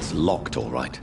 It's locked, all right.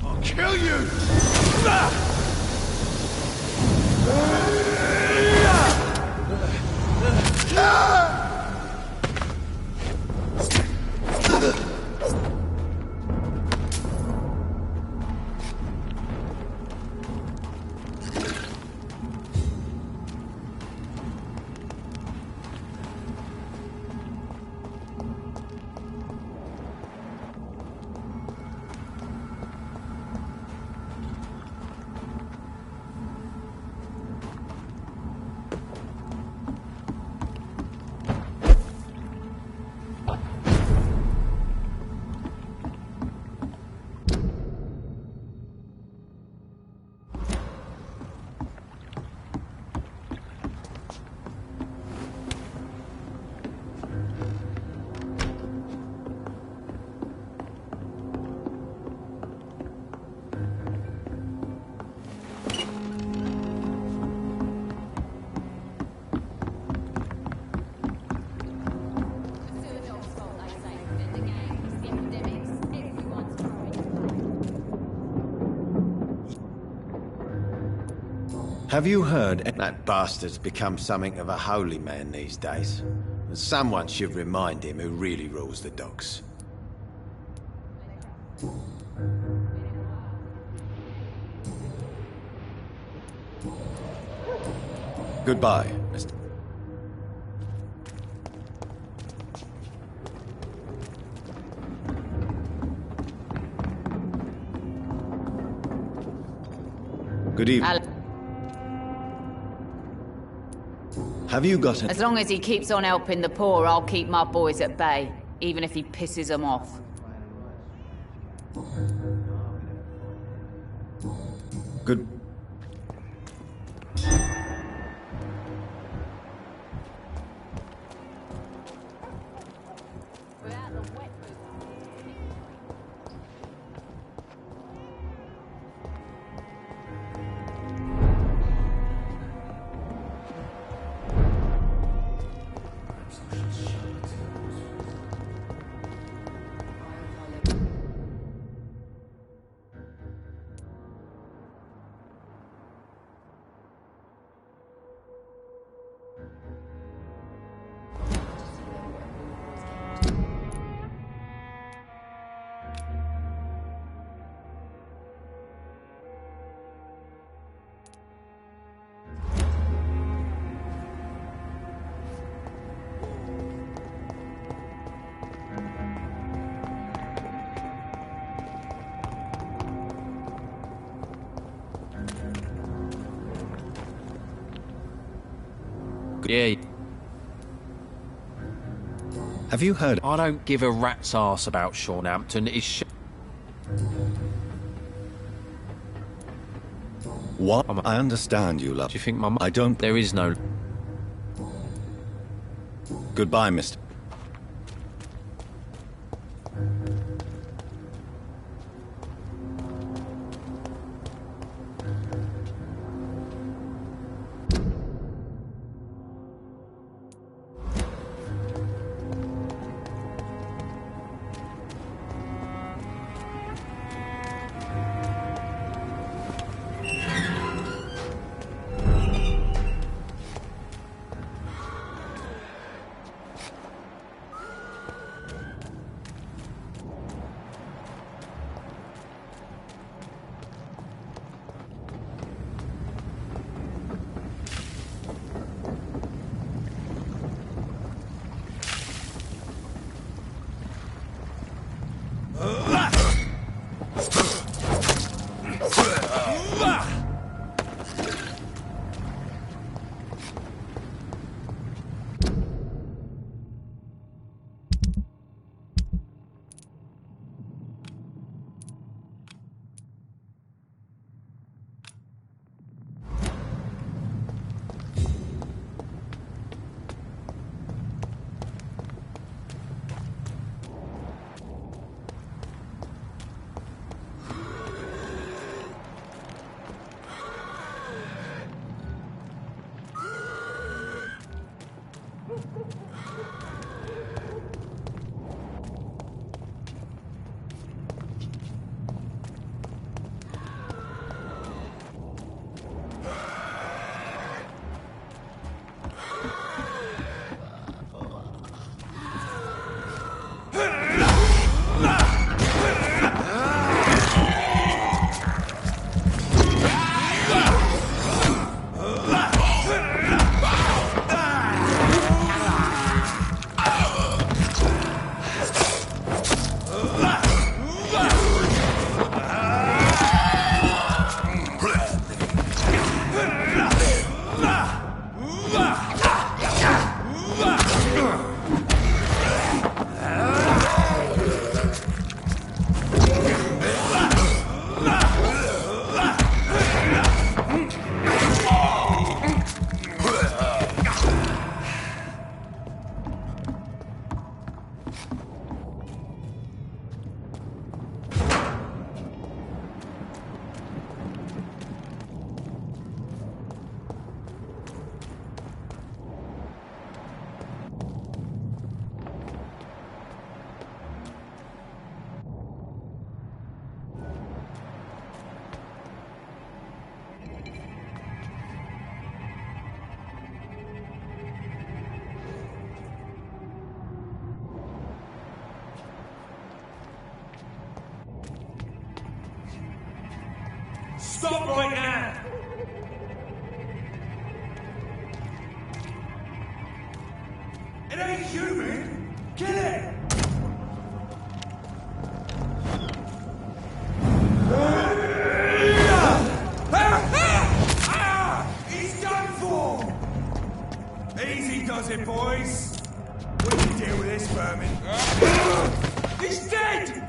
I'll kill you! Have you heard? That bastard's become something of a holy man these days. And someone should remind him who really rules the docks. Goodbye, Mr. Good evening. Have you got it? As long as he keeps on helping the poor, I'll keep my boys at bay, even if he pisses them off. Good. Yeah. Have you heard? I don't give a rat's ass about Shornampton. It's What? I understand you, love. Do you think my I don't. There is no... Goodbye, Mr. Stop right now! It ain't human! Kill it! He's done for! Easy does it, boys. We can deal with this vermin. He's dead!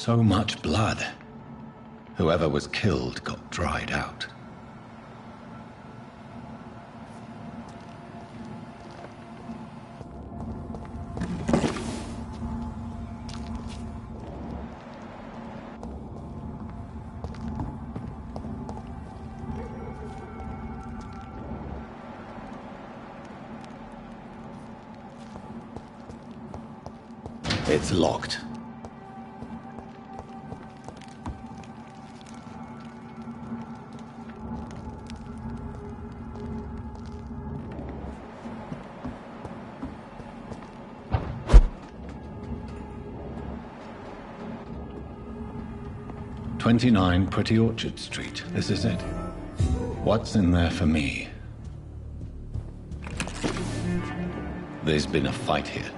So much blood. Whoever was killed got dried out. It's locked. "29 Pretty Orchard Street. This is it. What's in there for me?" There's been a fight here.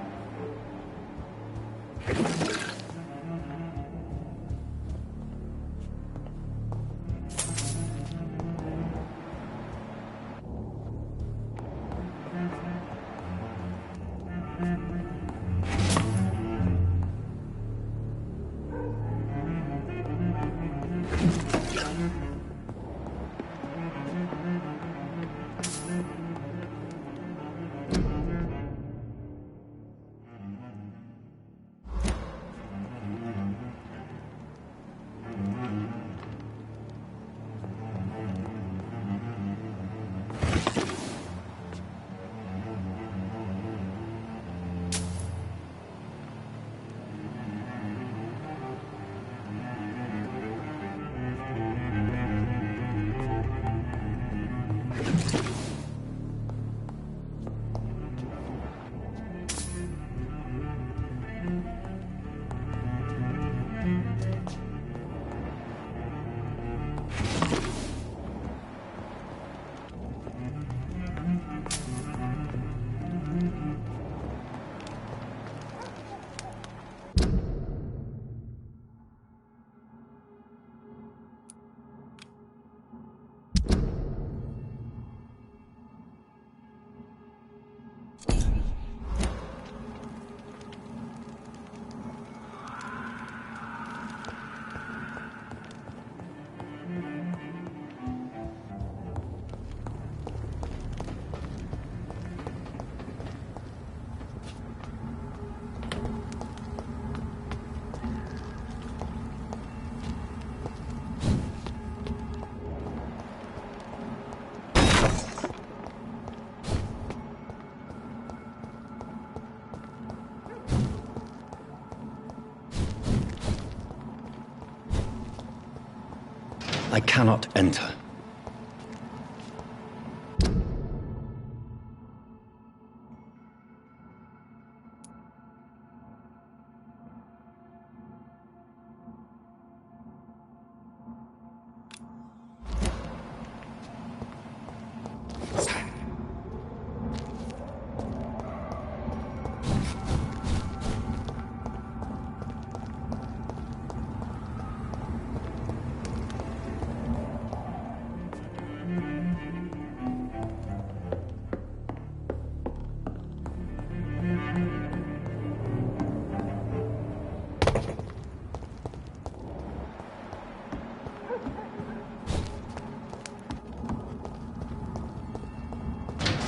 I cannot enter.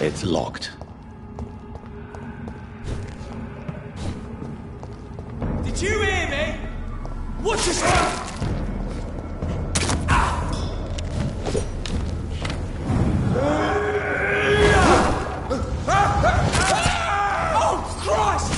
It's locked. Did you hear me? What just happened? Oh, Christ!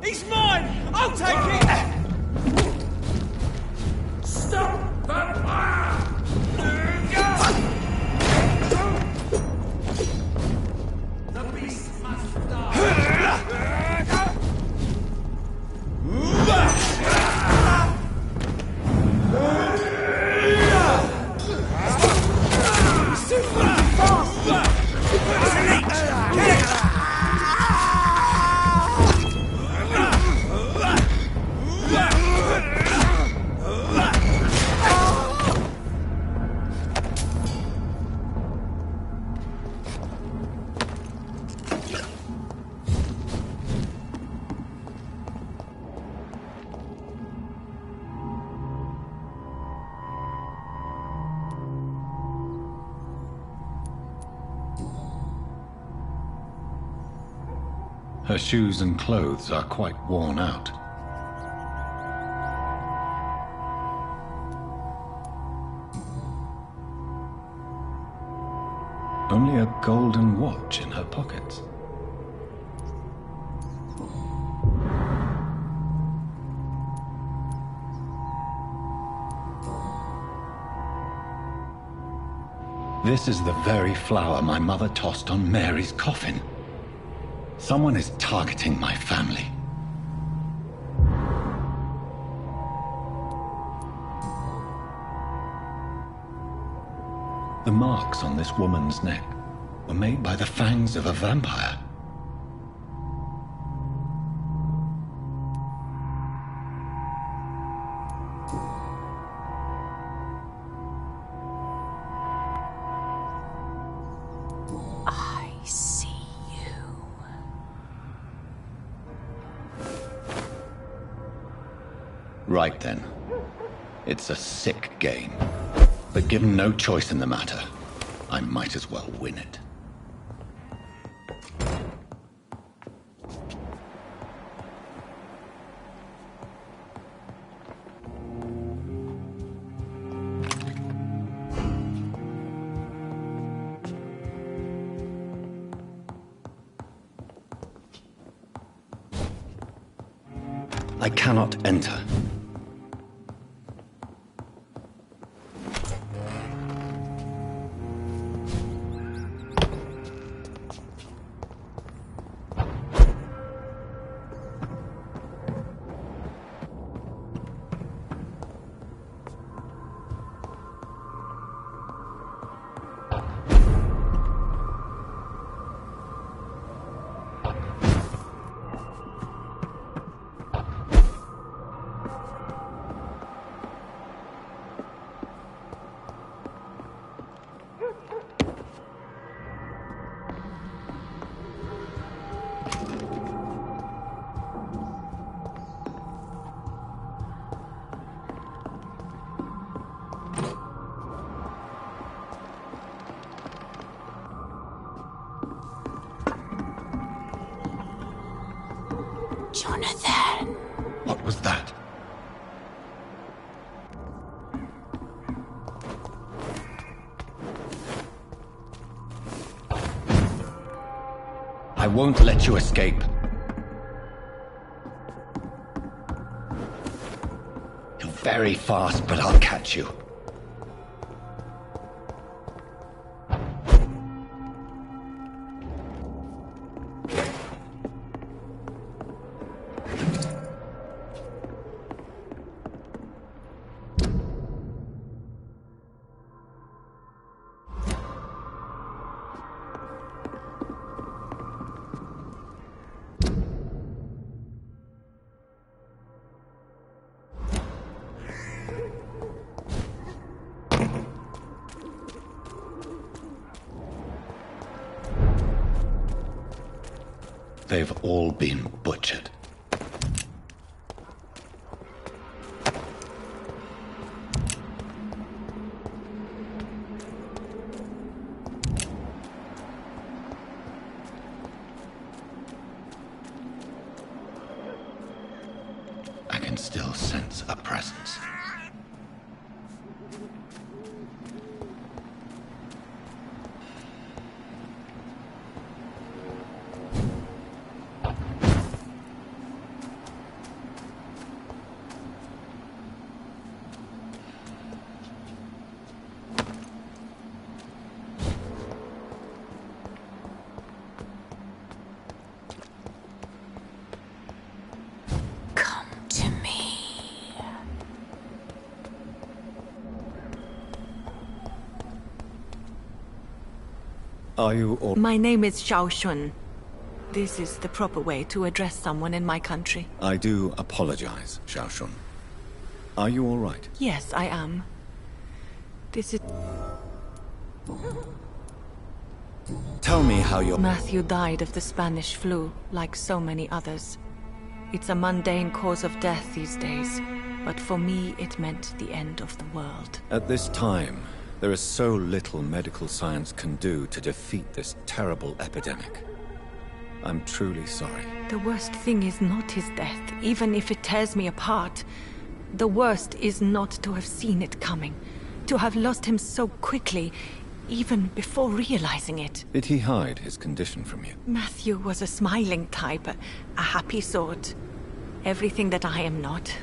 He's mine! I'll take it! Stop! Vampyr! The beast must die! Her shoes and clothes are quite worn out. Only a golden watch in her pockets. This is the very flower my mother tossed on Mary's coffin. Someone is targeting my family. The marks on this woman's neck were made by the fangs of a vampire. I see you. Right then. It's a sick game. But given no choice in the matter, I might as well win it. I cannot enter. Jonathan. What was that? I won't let you escape. You're very fast, but I'll catch you. They've all been butchered. I can still sense a presence. Are you all... My name is Xiao Shun. This is the proper way to address someone in my country. I do apologize, Xiao Shun. Are you all right? Yes, I am. This is... Tell me how you're... Matthew died of the Spanish flu, like so many others. It's a mundane cause of death these days, but for me it meant the end of the world. At this time, there is so little medical science can do to defeat this terrible epidemic. I'm truly sorry. The worst thing is not his death, even if it tears me apart. The worst is not to have seen it coming, to have lost him so quickly, even before realizing it. Did he hide his condition from you? Matthew was a smiling type, a happy sort. Everything that I am not.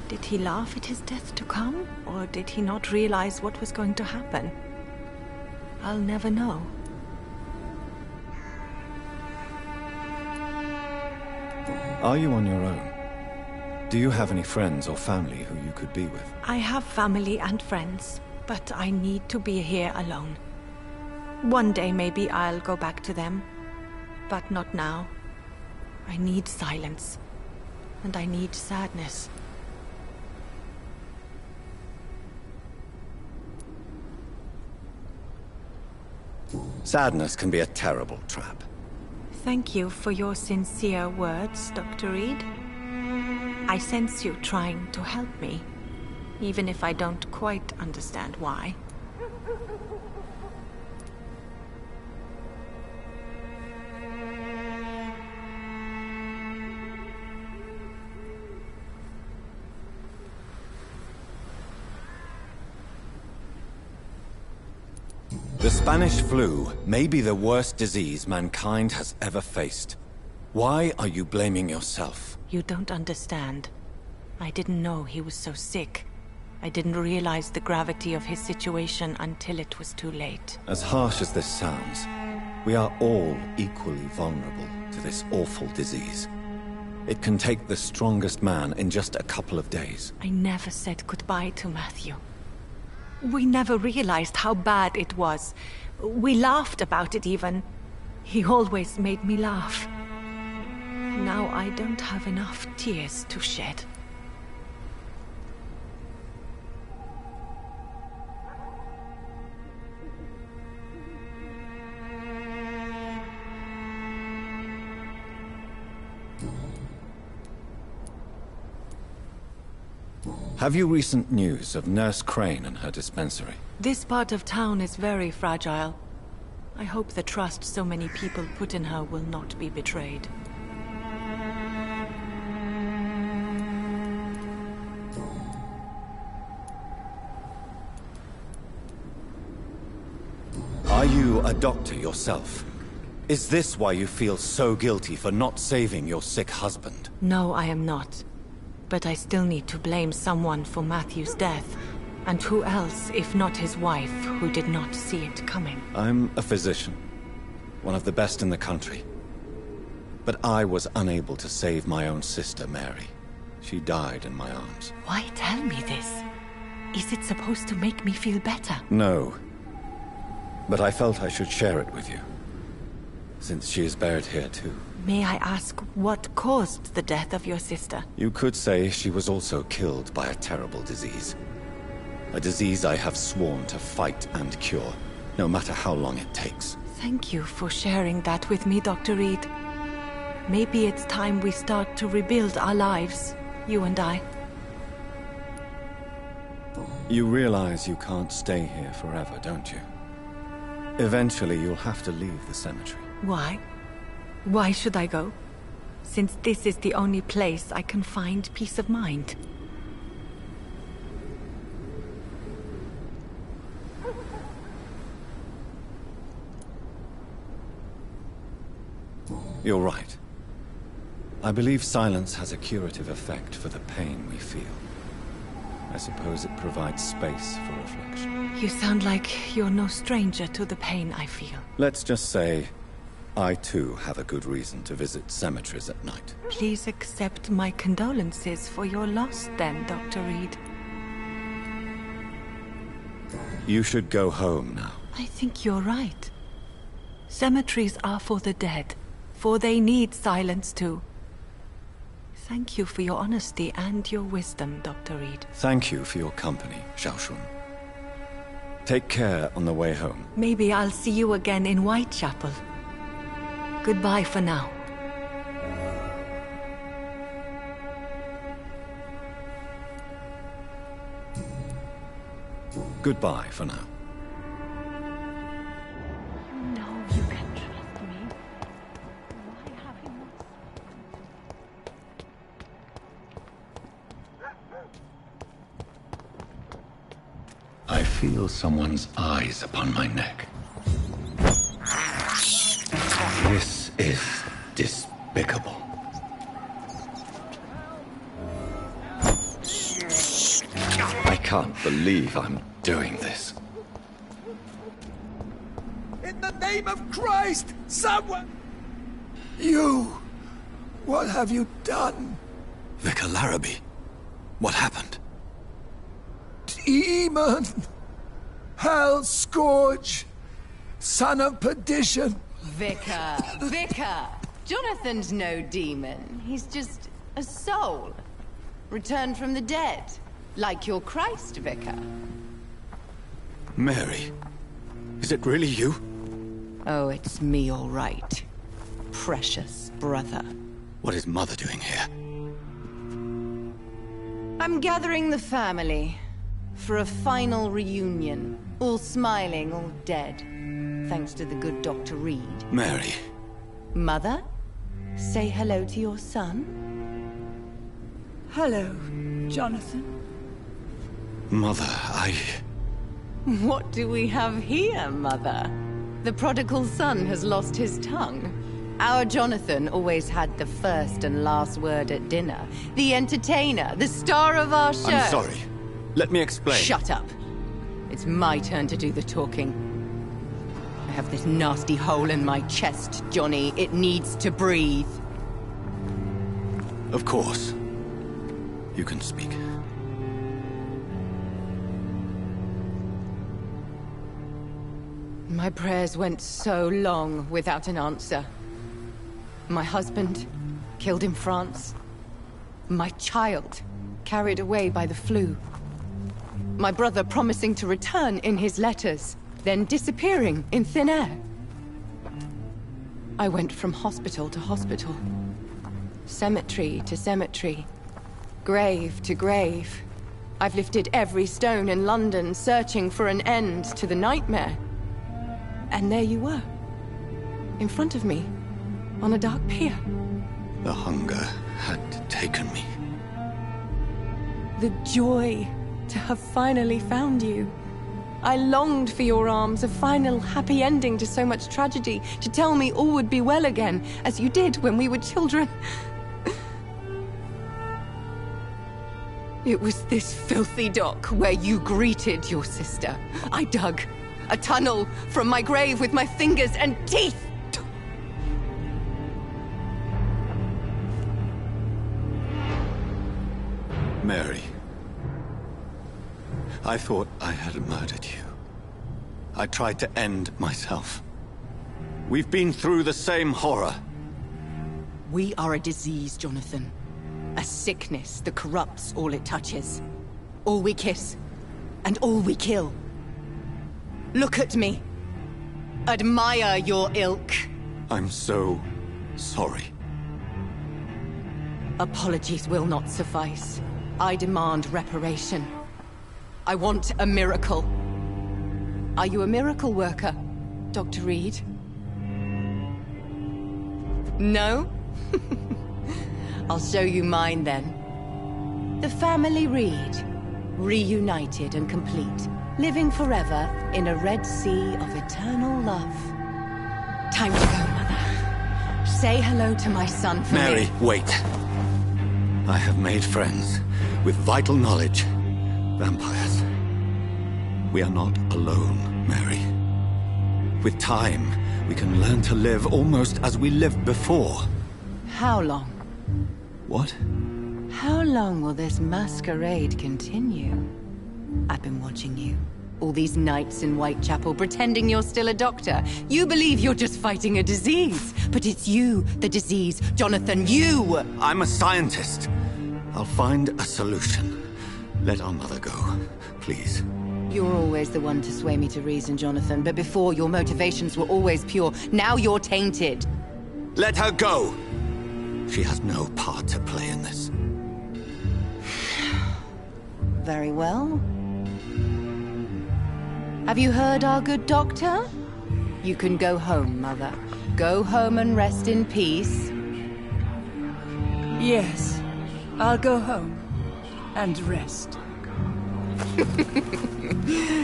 Did he laugh at his death to come, or did he not realize what was going to happen? I'll never know. Are you on your own? Do you have any friends or family who you could be with? I have family and friends, but I need to be here alone. One day maybe I'll go back to them, but not now. I need silence, and I need sadness. Sadness can be a terrible trap. Thank you for your sincere words, Dr. Reed. I sense you trying to help me, even if I don't quite understand why. The Spanish flu may be the worst disease mankind has ever faced. Why are you blaming yourself? You don't understand. I didn't know he was so sick. I didn't realize the gravity of his situation until it was too late. As harsh as this sounds, we are all equally vulnerable to this awful disease. It can take the strongest man in just a couple of days. I never said goodbye to Matthew. We never realized how bad it was. We laughed about it even. He always made me laugh. Now I don't have enough tears to shed. Have you recent news of Nurse Crane and her dispensary? This part of town is very fragile. I hope the trust so many people put in her will not be betrayed. Are you a doctor yourself? Is this why you feel so guilty for not saving your sick husband? No, I am not. But I still need to blame someone for Matthew's death. And who else, if not his wife, who did not see it coming? I'm a physician. One of the best in the country. But I was unable to save my own sister, Mary. She died in my arms. Why tell me this? Is it supposed to make me feel better? No. But I felt I should share it with you. Since she is buried here too. May I ask what caused the death of your sister? You could say she was also killed by a terrible disease. A disease I have sworn to fight and cure, no matter how long it takes. Thank you for sharing that with me, Dr. Reed. Maybe it's time we start to rebuild our lives, you and I. You realize you can't stay here forever, don't you? Eventually you'll have to leave the cemetery. Why? Why should I go? Since this is the only place I can find peace of mind. You're right. I believe silence has a curative effect for the pain we feel. I suppose it provides space for reflection. You sound like you're no stranger to the pain I feel. Let's just say, I too have a good reason to visit cemeteries at night. Please accept my condolences for your loss then, Dr. Reed. You should go home now. I think you're right. Cemeteries are for the dead, for they need silence too. Thank you for your honesty and your wisdom, Dr. Reed. Thank you for your company, Xiaoshun. Take care on the way home. Maybe I'll see you again in Whitechapel. Goodbye for now. Goodbye for now. No, you can trust me. feel someone's eyes upon my neck. This is despicable. I can't believe I'm doing this. In the name of Christ, someone... You... What have you done? Vicar Larrabee, what happened? Demon! Hell Scourge! Son of perdition! Vicar! Jonathan's no demon. He's just a soul. Returned from the dead. Like your Christ, Vicar. Mary, is it really you? Oh, it's me, all right. Precious brother. What is Mother doing here? I'm gathering the family for a final reunion. All smiling, all dead. Thanks to the good Dr. Reed. Mary. Mother, say hello to your son. Hello, Jonathan. Mother, What do we have here, Mother? The prodigal son has lost his tongue. Our Jonathan always had the first and last word at dinner. The entertainer, the star of our show. I'm sorry. Let me explain. Shut up. It's my turn to do the talking. I have this nasty hole in my chest, Johnny. It needs to breathe. Of course. You can speak. My prayers went so long without an answer. My husband, killed in France. My child, carried away by the flu. My brother promising to return in his letters, then disappearing in thin air. I went from hospital to hospital. Cemetery to cemetery. Grave to grave. I've lifted every stone in London, searching for an end to the nightmare. And there you were. In front of me. On a dark pier. The hunger had taken me. The joy to have finally found you. I longed for your arms, a final happy ending to so much tragedy, to tell me all would be well again, as you did when we were children. It was this filthy dock where you greeted your sister. I dug a tunnel from my grave with my fingers and teeth. Mary. I thought I had murdered you. I tried to end myself. We've been through the same horror. We are a disease, Jonathan. A sickness that corrupts all it touches. All we kiss, and all we kill. Look at me. Admire your ilk. I'm so sorry. Apologies will not suffice. I demand reparation. I want a miracle. Are you a miracle worker, Dr. Reed? No? I'll show you mine then. The family Reed, reunited and complete, living forever in a red sea of eternal love. Time to go, Mother. Say hello to my son for me. Mary, wait. I have made friends with vital knowledge. Vampires. We are not alone, Mary. With time, we can learn to live almost as we lived before. How long? What? How long will this masquerade continue? I've been watching you. All these nights in Whitechapel, pretending you're still a doctor. You believe you're just fighting a disease. But it's you, the disease. Jonathan, you! I'm a scientist. I'll find a solution. Let our mother go, please. You're always the one to sway me to reason, Jonathan. But before, your motivations were always pure. Now you're tainted. Let her go! She has no part to play in this. Very well. Have you heard our good doctor? You can go home, Mother. Go home and rest in peace. Yes, I'll go home and rest.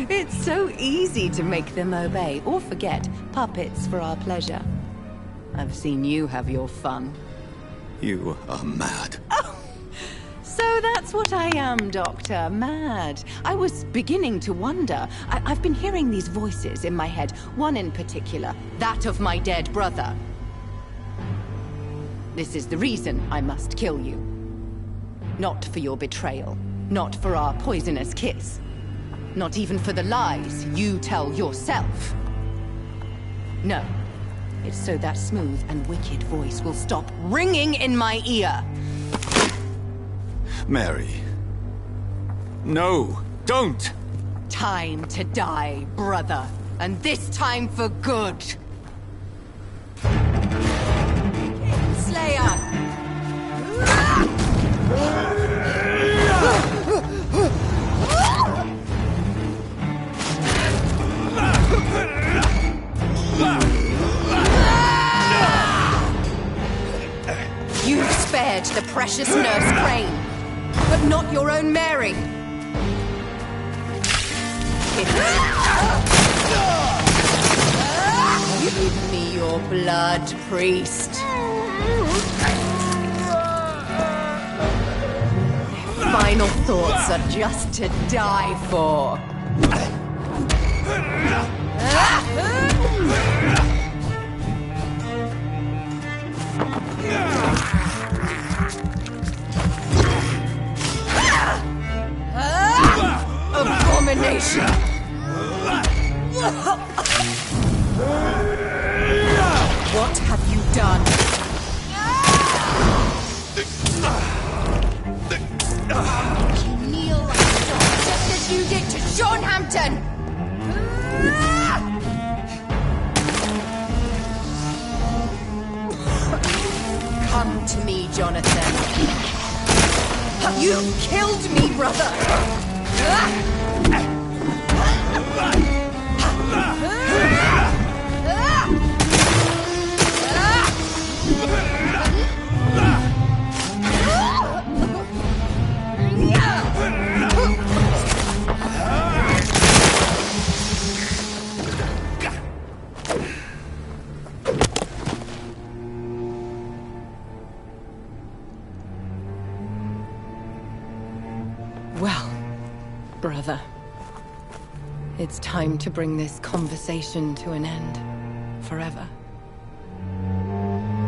It's It's so easy to make them obey or forget, puppets for our pleasure. I've seen you have your fun. You are mad. So that's what I am, Doctor. Mad. I was beginning to wonder. I've been hearing these voices in my head, one in particular, that of my dead brother. This is the reason I must kill you. Not for your betrayal, not for our poisonous kiss, not even for the lies you tell yourself. No, it's so that smooth and wicked voice will stop ringing in my ear. Mary. No, don't! Time to die, brother. And this time for good. Slayer! You've spared the precious nurse Crane, but not your own Mary. Give me your blood, priest. Final thoughts are just to die for. Abomination! What have you done? Kneel like a dog, just as you did to Sean Hampton! Come to me, Jonathan. You killed me, brother! Well, brother, it's time to bring this conversation to an end. Forever.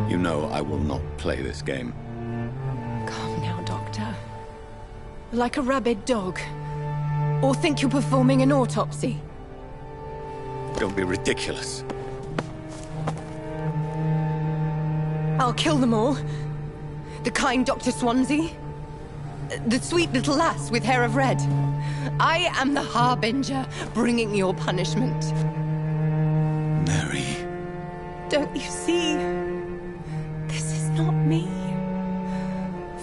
You know I will not play this game. Calm now, Doctor. Like a rabid dog. Or think you're performing an autopsy. Don't be ridiculous. I'll kill them all. The kind Dr. Swansea. The sweet little lass with hair of red. I am the Harbinger, bringing your punishment. Mary. Don't you see? This is not me.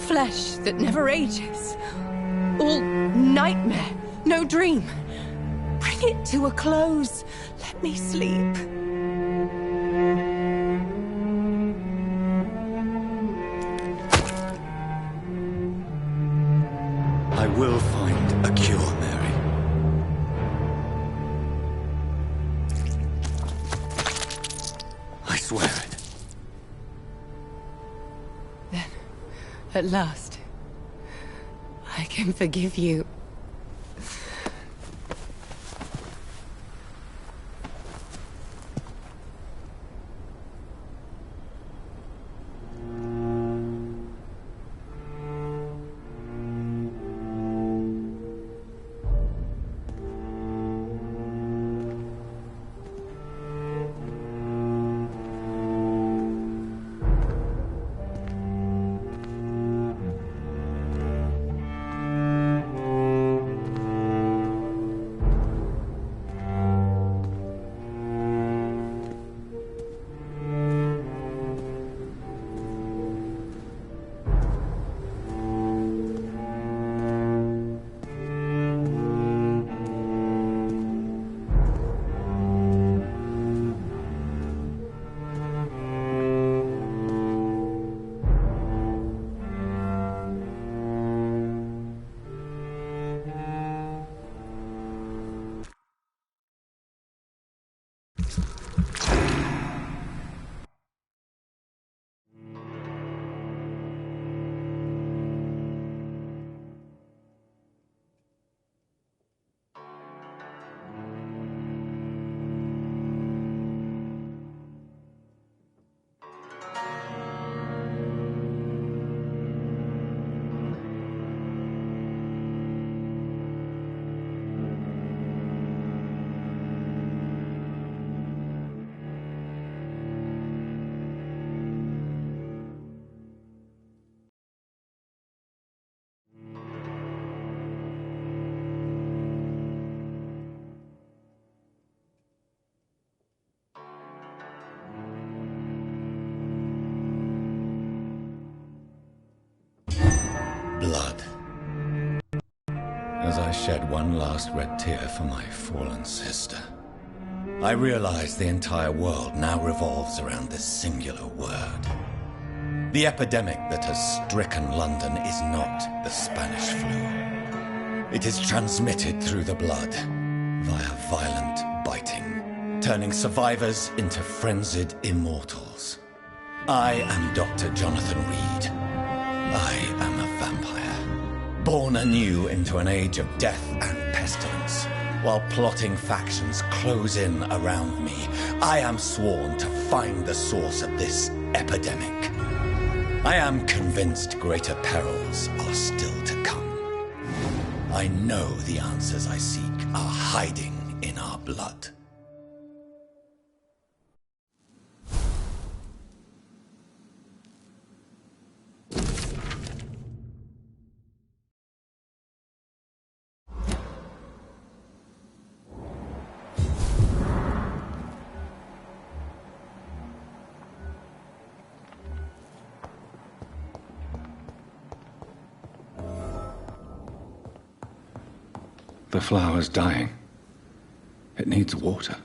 Flesh that never ages. All nightmare, no dream. Bring it to a close. Let me sleep. I will find a cure, Mary. I swear it. Then, at last, I can forgive you. Blood. As I shed one last red tear for my fallen sister, I realize the entire world now revolves around this singular word. The epidemic that has stricken London is not the Spanish flu. It is transmitted through the blood, via violent biting, turning survivors into frenzied immortals. I am Dr. Jonathan Reed. I am a vampire, born anew into an age of death and pestilence. While plotting factions close in around me, I am sworn to find the source of this epidemic. I am convinced greater perils are still to come. I know the answers I seek are hiding in our blood. The flower's dying. It needs water.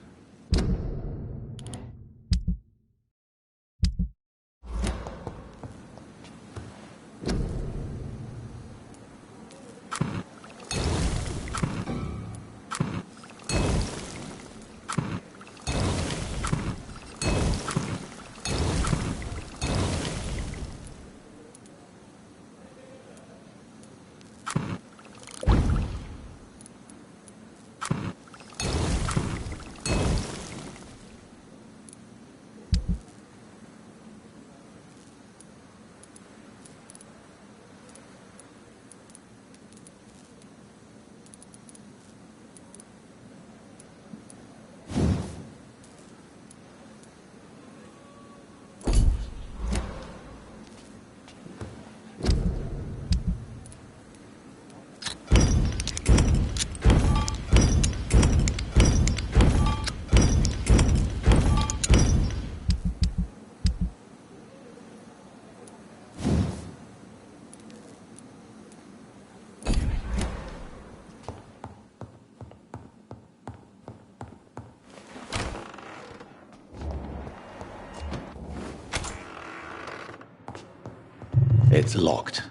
It's locked.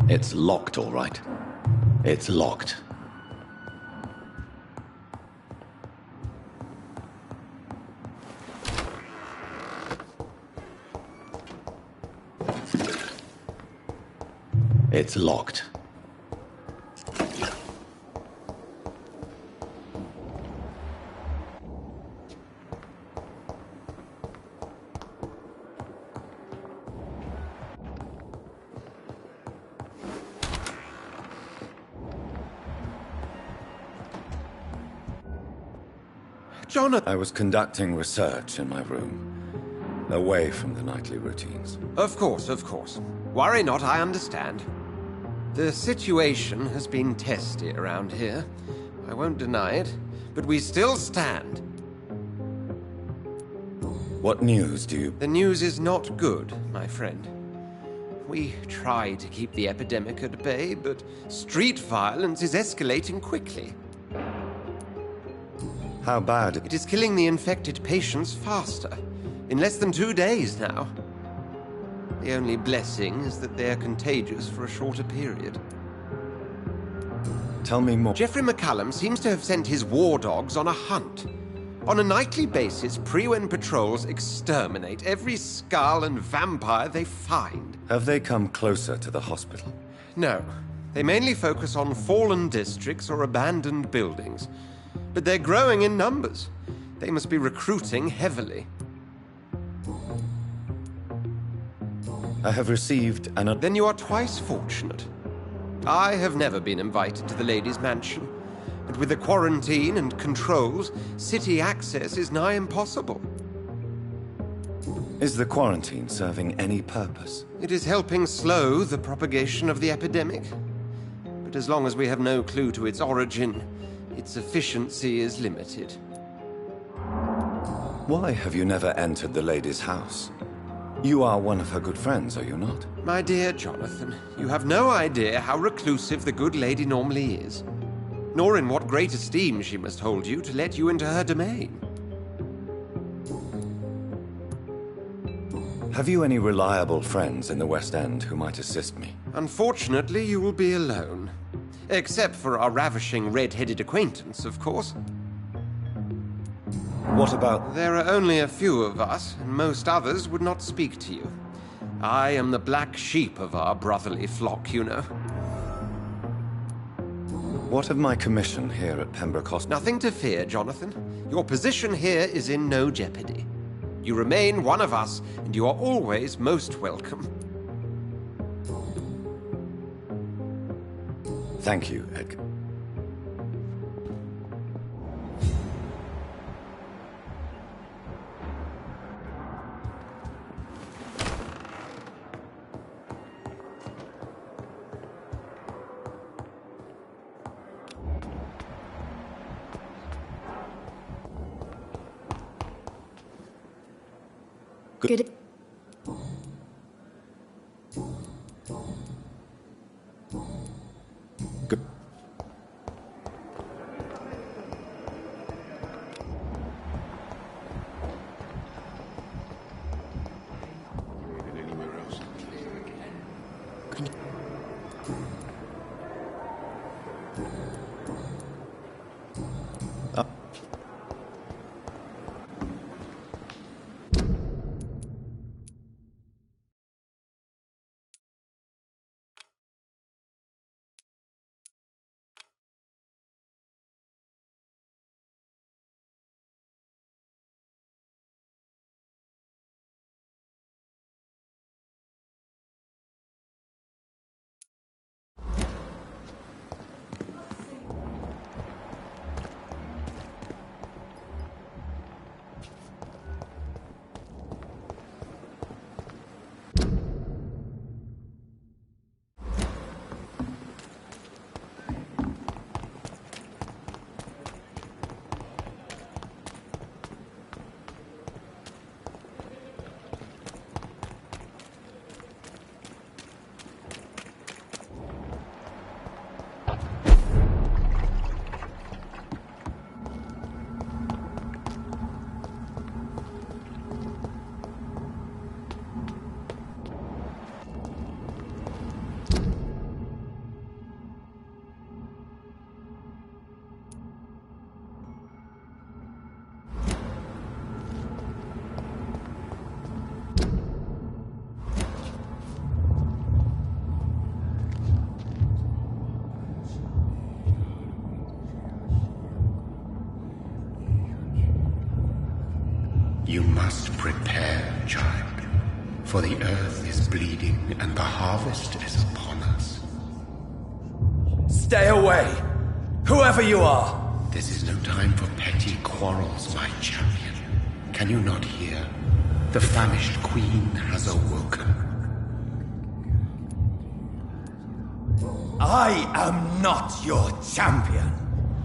It's locked, all right. It's locked. It's locked. Jonathan! I was conducting research in my room, away from the nightly routines. Of course, of course. Worry not, I understand. The situation has been testy around here. I won't deny it, but we still stand. What news do you... The news is not good, my friend. We try to keep the epidemic at bay, but street violence is escalating quickly. How bad? It is killing the infected patients faster, in less than 2 days now. The only blessing is that they are contagious for a shorter period. Tell me more. Jeffrey McCallum seems to have sent his war dogs on a hunt. On a nightly basis, Prewen patrols exterminate every skull and vampire they find. Have they come closer to the hospital? No. They mainly focus on fallen districts or abandoned buildings. But they're growing in numbers. They must be recruiting heavily. I have received an... Then you are twice fortunate. I have never been invited to the lady's mansion. And with the quarantine and controls, city access is nigh impossible. Is the quarantine serving any purpose? It is helping slow the propagation of the epidemic. But as long as we have no clue to its origin, its efficiency is limited. Why have you never entered the lady's house? You are one of her good friends, are you not? My dear Jonathan, you have no idea how reclusive the good lady normally is, nor in what great esteem she must hold you to let you into her domain. Have you any reliable friends in the West End who might assist me? Unfortunately, you will be alone. Except for our ravishing red-headed acquaintance, of course. What about... There are only a few of us, and most others would not speak to you. I am the black sheep of our brotherly flock, you know. What of my commission here at Pembroke Hospital? Nothing to fear, Jonathan. Your position here is in no jeopardy. You remain one of us, and you are always most welcome. Thank you, Edgar. Good. Good. You must prepare, child, for the earth is bleeding and the harvest is upon us. Stay away! Whoever you are! This is no time for petty quarrels, my champion. Can you not hear? The famished queen has awoken. I am not your champion!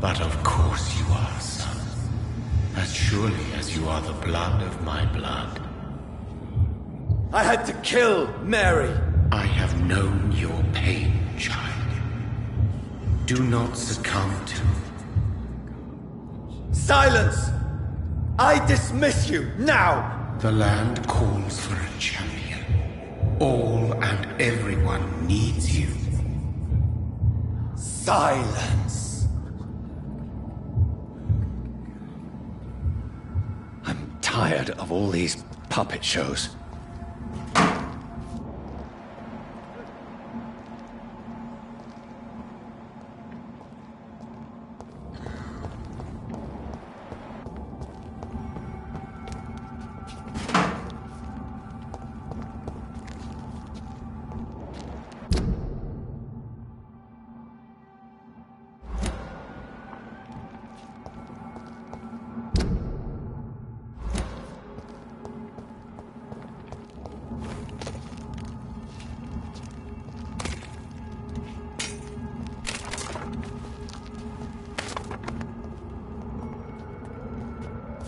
But of course you are, son. As surely as you are the blood of my blood. I had to kill Mary! I have known your pain, child. Do not succumb to... Silence! I dismiss you, now! The land calls for a champion. All and everyone needs you. Silence! I'm tired of all these puppet shows.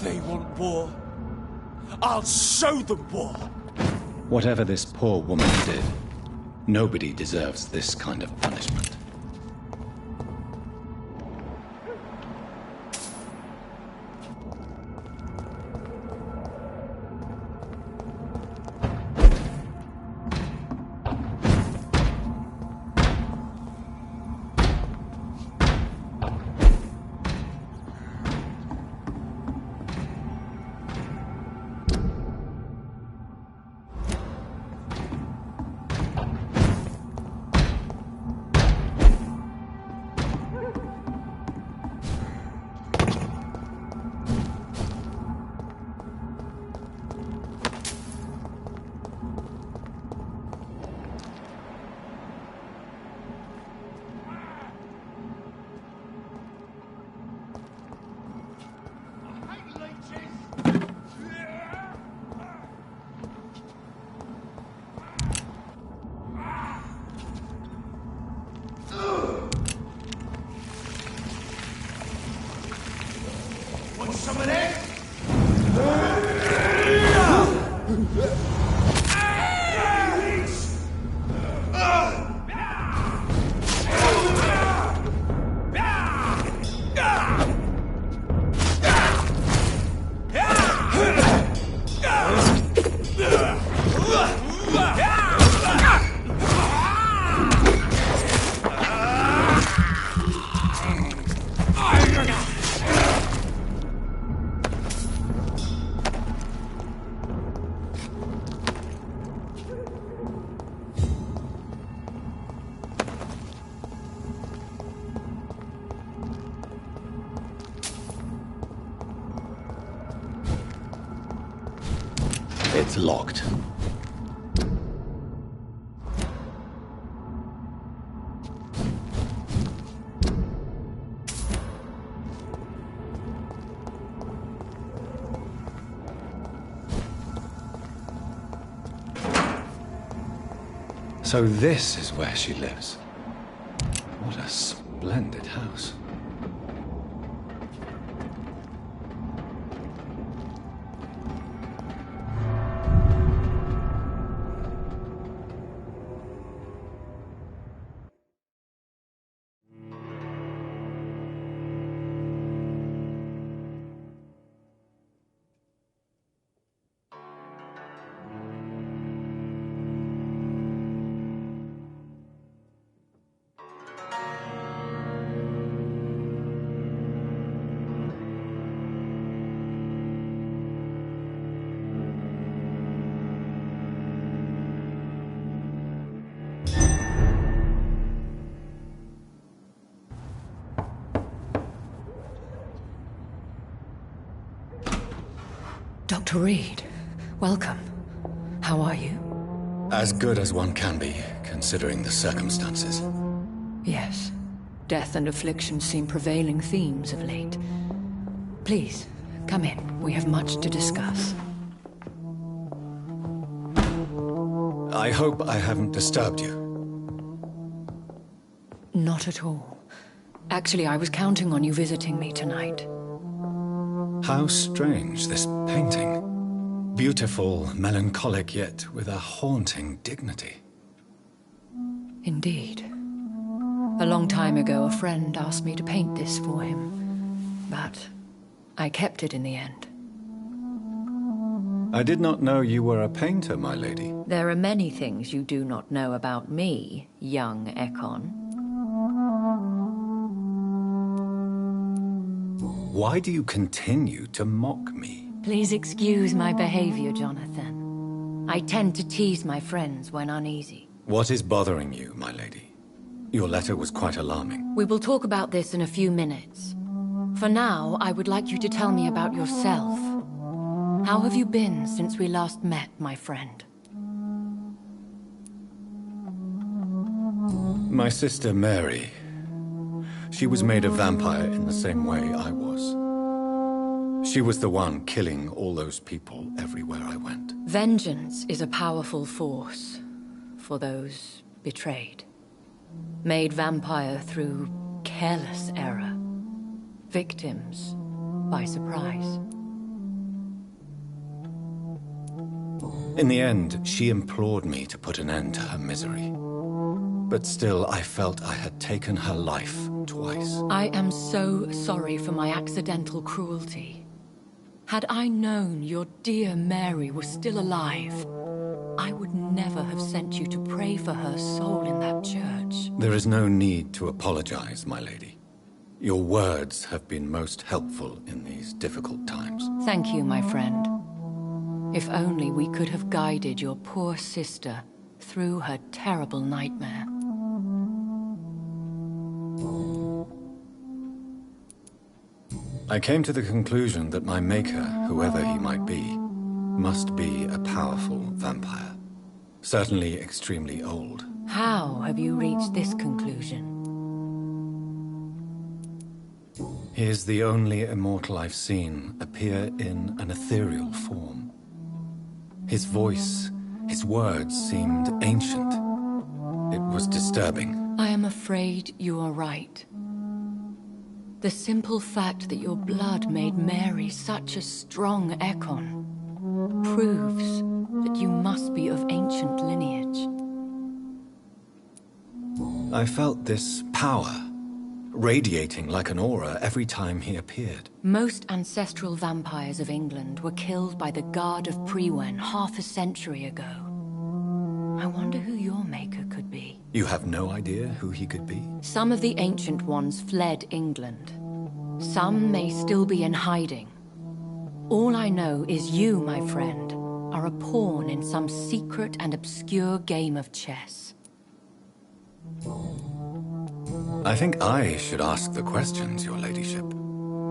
They want war. I'll show them war. Whatever this poor woman did, nobody deserves this kind of punishment. Some of that? It's locked. So this is where she lives. What a splendid house. Dr. Reed, welcome. How are you? As good as one can be, considering the circumstances. Yes. Death and affliction seem prevailing themes of late. Please, come in. We have much to discuss. I hope I haven't disturbed you. Not at all. Actually, I was counting on you visiting me tonight. How strange, this painting. Beautiful, melancholic, yet with a haunting dignity. Indeed. A long time ago, a friend asked me to paint this for him, but I kept it in the end. I did not know you were a painter, my lady. There are many things you do not know about me, young Ekon. Why do you continue to mock me? Please excuse my behavior, Jonathan. I tend to tease my friends when uneasy. What is bothering you, my lady? Your letter was quite alarming. We will talk about this in a few minutes. For now, I would like you to tell me about yourself. How have you been since we last met, my friend? My sister Mary. She was made a vampire in the same way I was. She was the one killing all those people everywhere I went. Vengeance is a powerful force for those betrayed. Made vampire through careless error. Victims by surprise. In the end, she implored me to put an end to her misery. But still, I felt I had taken her life twice. I am so sorry for my accidental cruelty. Had I known your dear Mary was still alive, I would never have sent you to pray for her soul in that church. There is no need to apologize, my lady. Your words have been most helpful in these difficult times. Thank you, my friend. If only we could have guided your poor sister through her terrible nightmare. I came to the conclusion that my maker, whoever he might be, must be a powerful vampire. Certainly extremely old. How have you reached this conclusion? He is the only immortal I've seen appear in an ethereal form. His voice, his words seemed ancient. It was disturbing. I am afraid you are right. The simple fact that your blood made Mary such a strong Ekon proves that you must be of ancient lineage. I felt this power, radiating like an aura every time he appeared. Most ancestral vampires of England were killed by the Guard of Priwen half a century ago. I wonder who your maker could be. You have no idea who he could be? Some of the ancient ones fled England. Some may still be in hiding. All I know is you, my friend, are a pawn in some secret and obscure game of chess. I think I should ask the questions, your ladyship.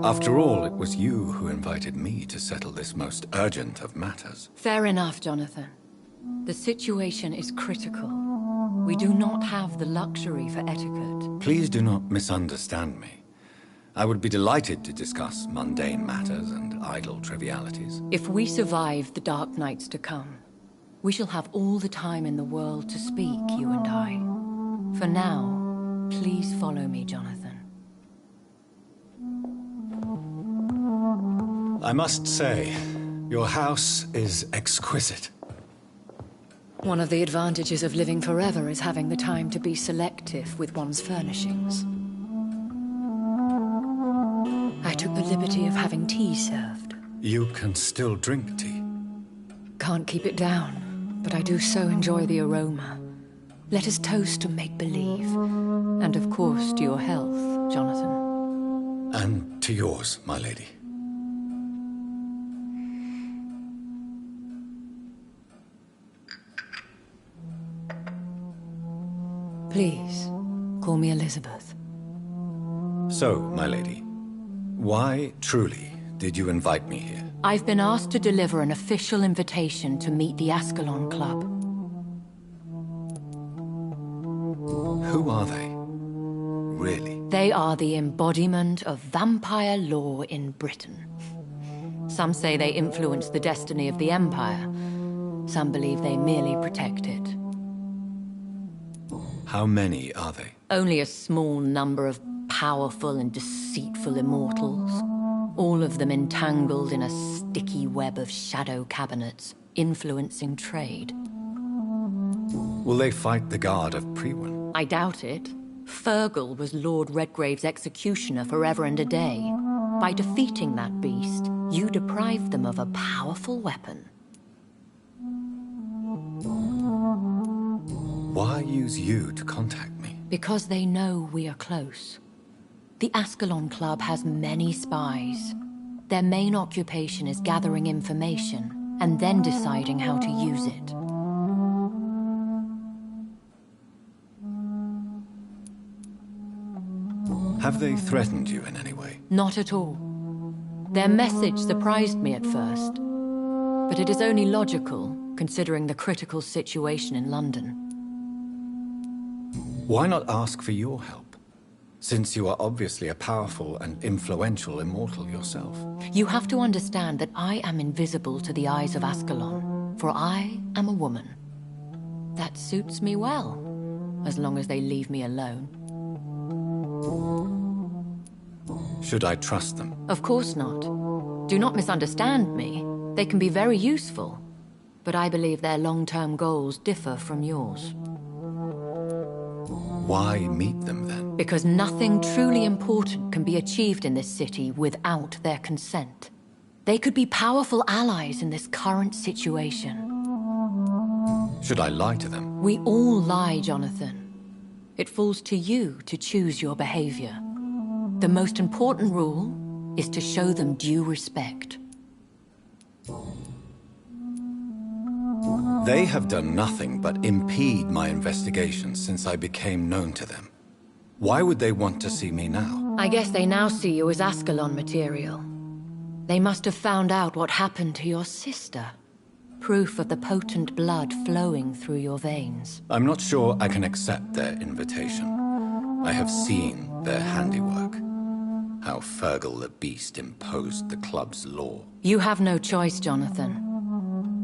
After all, it was you who invited me to settle this most urgent of matters. Fair enough, Jonathan. The situation is critical. We do not have the luxury for etiquette. Please do not misunderstand me. I would be delighted to discuss mundane matters and idle trivialities. If we survive the dark nights to come, we shall have all the time in the world to speak, you and I. For now, please follow me, Jonathan. I must say, your house is exquisite. One of the advantages of living forever is having the time to be selective with one's furnishings. I took the liberty of having tea served. You can still drink tea. Can't keep it down, but I do so enjoy the aroma. Let us toast to make-believe. And of course to your health, Jonathan. And to yours, my lady. Please, call me Elizabeth. So, my lady, why, truly, did you invite me here? I've been asked to deliver an official invitation to meet the Ascalon Club. Who are they? Really? They are the embodiment of vampire law in Britain. Some say they influence the destiny of the Empire. Some believe they merely protect it. How many are they? Only a small number of powerful and deceitful immortals. All of them entangled in a sticky web of shadow cabinets, influencing trade. Will they fight the Guard of Priwen? I doubt it. Fergal was Lord Redgrave's executioner forever and a day. By defeating that beast, you deprived them of a powerful weapon. Why use you to contact me? Because they know we are close. The Ascalon Club has many spies. Their main occupation is gathering information and then deciding how to use it. Have they threatened you in any way? Not at all. Their message surprised me at first, but it is only logical, considering the critical situation in London. Why not ask for your help? Since you are obviously a powerful and influential immortal yourself. You have to understand that I am invisible to the eyes of Ascalon, for I am a woman. That suits me well, as long as they leave me alone. Should I trust them? Of course not. Do not misunderstand me. They can be very useful. but I believe their long-term goals differ from yours. Why meet them then? Because nothing truly important can be achieved in this city without their consent. They could be powerful allies in this current situation. Should I lie to them? We all lie, Jonathan. It falls to you to choose your behavior. The most important rule is to show them due respect. They have done nothing but impede my investigations since I became known to them. Why would they want to see me now? I guess they now see you as Ascalon material. They must have found out what happened to your sister. Proof of the potent blood flowing through your veins. I'm not sure I can accept their invitation. I have seen their handiwork. How Fergal the Beast imposed the club's law. You have no choice, Jonathan.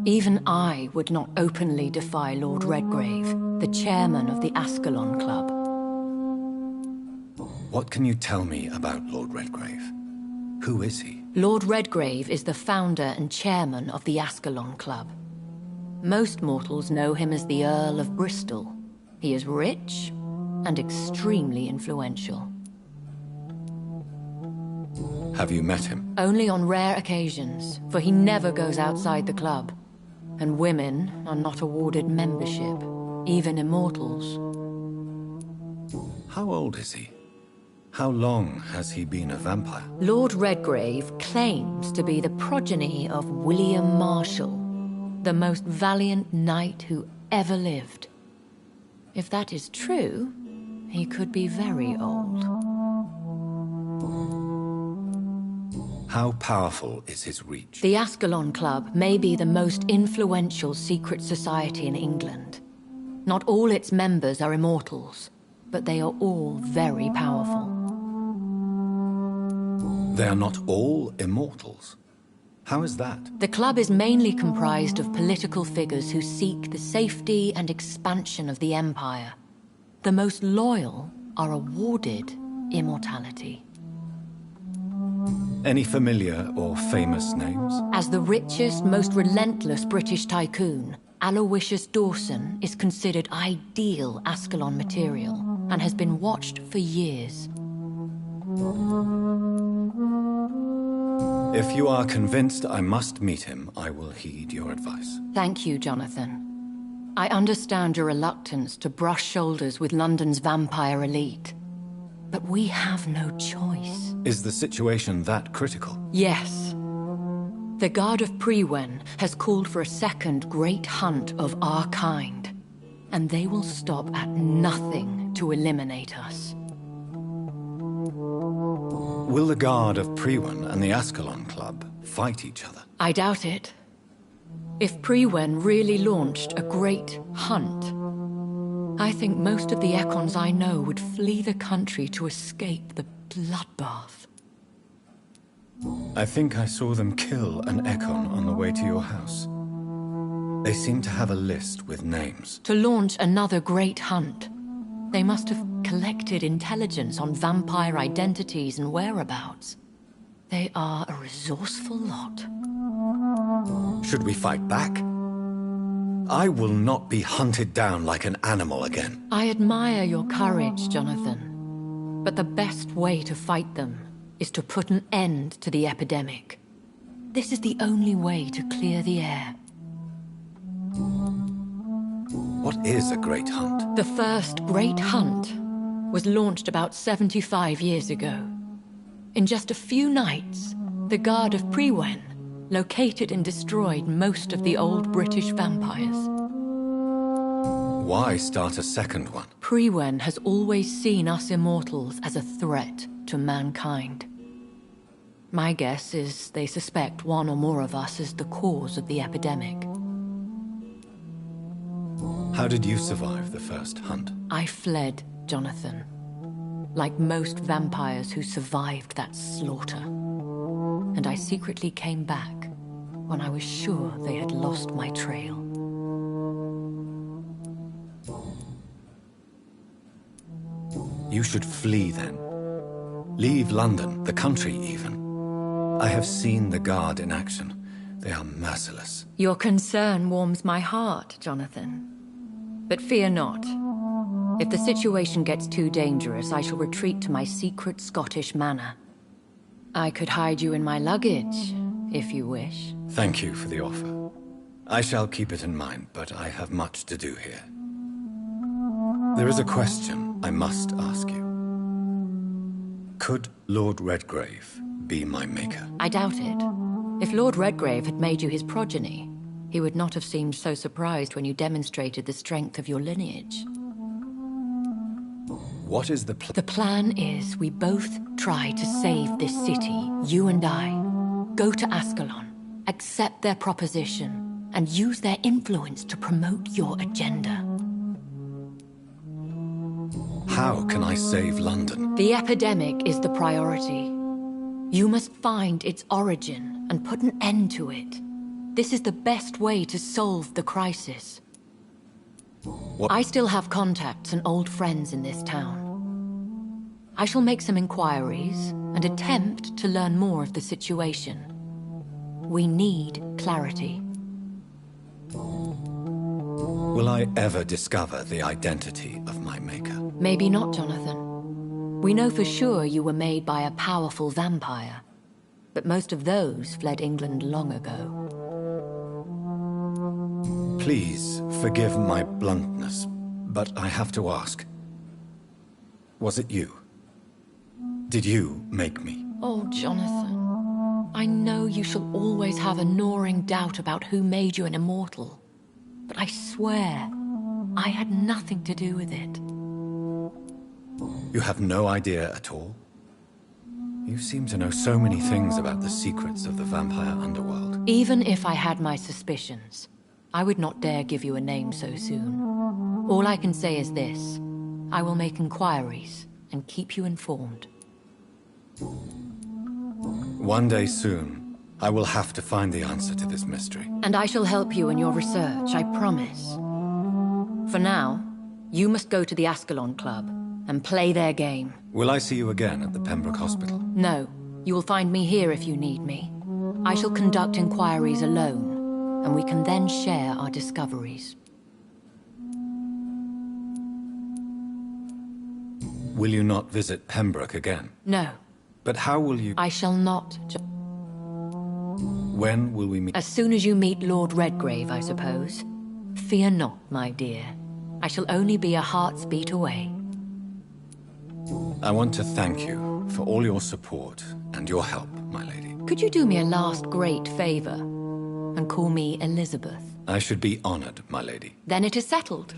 Even I would not openly defy Lord Redgrave, the chairman of the Ascalon Club. What can you tell me about Lord Redgrave? Who is he? Lord Redgrave is the founder and chairman of the Ascalon Club. Most mortals know him as the Earl of Bristol. He is rich and extremely influential. Have you met him? Only on rare occasions, for he never goes outside the club. And women are not awarded membership, even immortals. How old is he? How long has he been a vampire? Lord Redgrave claims to be the progeny of William Marshall, the most valiant knight who ever lived. If that is true, he could be very old. How powerful is his reach? The Ascalon Club may be the most influential secret society in England. Not all its members are immortals, but they are all very powerful. They are not all immortals. How is that? The club is mainly comprised of political figures who seek the safety and expansion of the Empire. The most loyal are awarded immortality. Any familiar or famous names? As the richest, most relentless British tycoon, Aloysius Dawson is considered ideal Ascalon material and has been watched for years. If you are convinced I must meet him, I will heed your advice. Thank you, Jonathan. I understand your reluctance to brush shoulders with London's vampire elite. But we have no choice. Is the situation that critical? Yes. The Guard of Prewen has called for a second great hunt of our kind. And they will stop at nothing to eliminate us. Will the Guard of Prewen and the Ascalon Club fight each other? I doubt it. If Prewen really launched a great hunt, I think most of the Ekons I know would flee the country to escape the bloodbath. I think I saw them kill an Ekon on the way to your house. They seem to have a list with names. To launch another great hunt, they must have collected intelligence on vampire identities and whereabouts. They are a resourceful lot. Should we fight back? I will not be hunted down like an animal again. I admire your courage, Jonathan. But the best way to fight them is to put an end to the epidemic. This is the only way to clear the air. What is a great hunt? The first great hunt was launched about 75 years ago. In just a few nights, the Guard of Prewen located and destroyed most of the old British vampires. Why start a second one? Prewen has always seen us immortals as a threat to mankind. My guess is they suspect one or more of us as the cause of the epidemic. How did you survive the first hunt? I fled, Jonathan. Like most vampires who survived that slaughter. And I secretly came back when I was sure they had lost my trail. You should flee then. Leave London, the country even. I have seen the Guard in action. They are merciless. Your concern warms my heart, Jonathan. But fear not. If the situation gets too dangerous, I shall retreat to my secret Scottish manor. I could hide you in my luggage, if you wish. Thank you for the offer. I shall keep it in mind, but I have much to do here. There is a question I must ask you. Could Lord Redgrave be my maker? I doubt it. If Lord Redgrave had made you his progeny, he would not have seemed so surprised when you demonstrated the strength of your lineage. What is the plan? The plan is we both try to save this city, you and I. Go to Ascalon, accept their proposition, and use their influence to promote your agenda. How can I save London? The epidemic is the priority. You must find its origin and put an end to it. This is the best way to solve the crisis. What? I still have contacts and old friends in this town. I shall make some inquiries and attempt to learn more of the situation. We need clarity. Will I ever discover the identity of my maker? Maybe not, Jonathan. We know for sure you were made by a powerful vampire, but most of those fled England long ago. Please forgive my bluntness, but I have to ask. Was it you? Did you make me? Oh, Jonathan. I know you shall always have a gnawing doubt about who made you an immortal. But I swear, I had nothing to do with it. You have no idea at all? You seem to know so many things about the secrets of the vampire underworld. Even if I had my suspicions, I would not dare give you a name so soon. All I can say is this. I will make inquiries and keep you informed. One day soon, I will have to find the answer to this mystery. And I shall help you in your research, I promise. For now, you must go to the Ascalon Club and play their game. Will I see you again at the Pembroke Hospital? No. You will find me here if you need me. I shall conduct inquiries alone, and we can then share our discoveries. Will you not visit Pembroke again? No. But how will you... I shall not. When will we meet? As soon as you meet Lord Redgrave, I suppose. Fear not, my dear. I shall only be a heart's beat away. I want to thank you for all your support and your help, my lady. Could you do me a last great favor and call me Elizabeth? I should be honored, my lady. Then it is settled.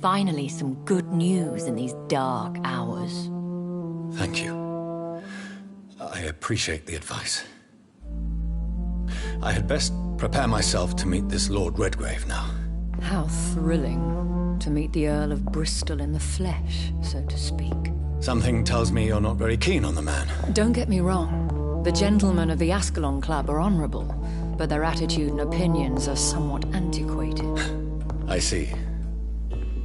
Finally, some good news in these dark hours. Thank you. I appreciate the advice. I had best prepare myself to meet this Lord Redgrave now. How thrilling to meet the Earl of Bristol in the flesh, so to speak. Something tells me you're not very keen on the man. Don't get me wrong. The gentlemen of the Ascalon Club are honorable, but their attitude and opinions are somewhat antiquated. I see.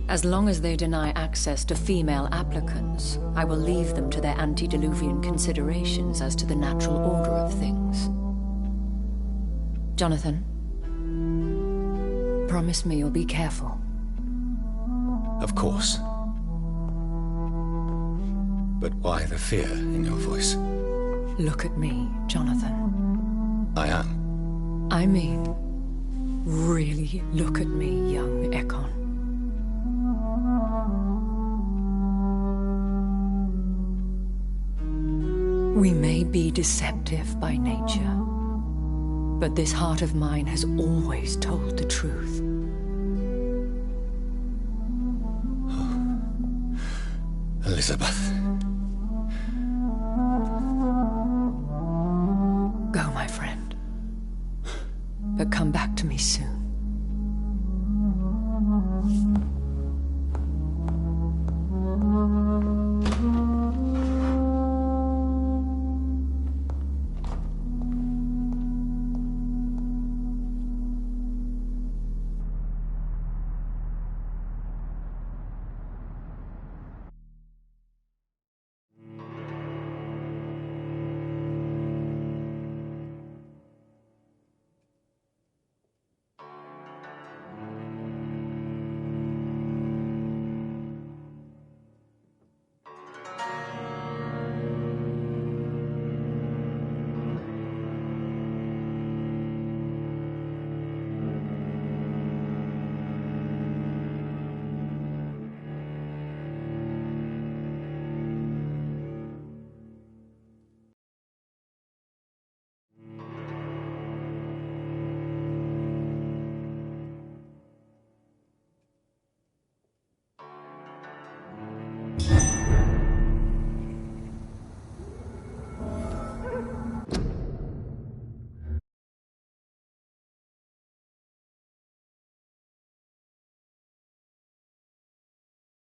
As long as they deny access to female applicants, I will leave them to their antediluvian considerations as to the natural order of things. Jonathan, promise me you'll be careful. Of course. But why the fear in your voice? Look at me, Jonathan. I am. I mean, really look at me, young Ekon. We may be deceptive by nature, but this heart of mine has always told the truth. Elizabeth.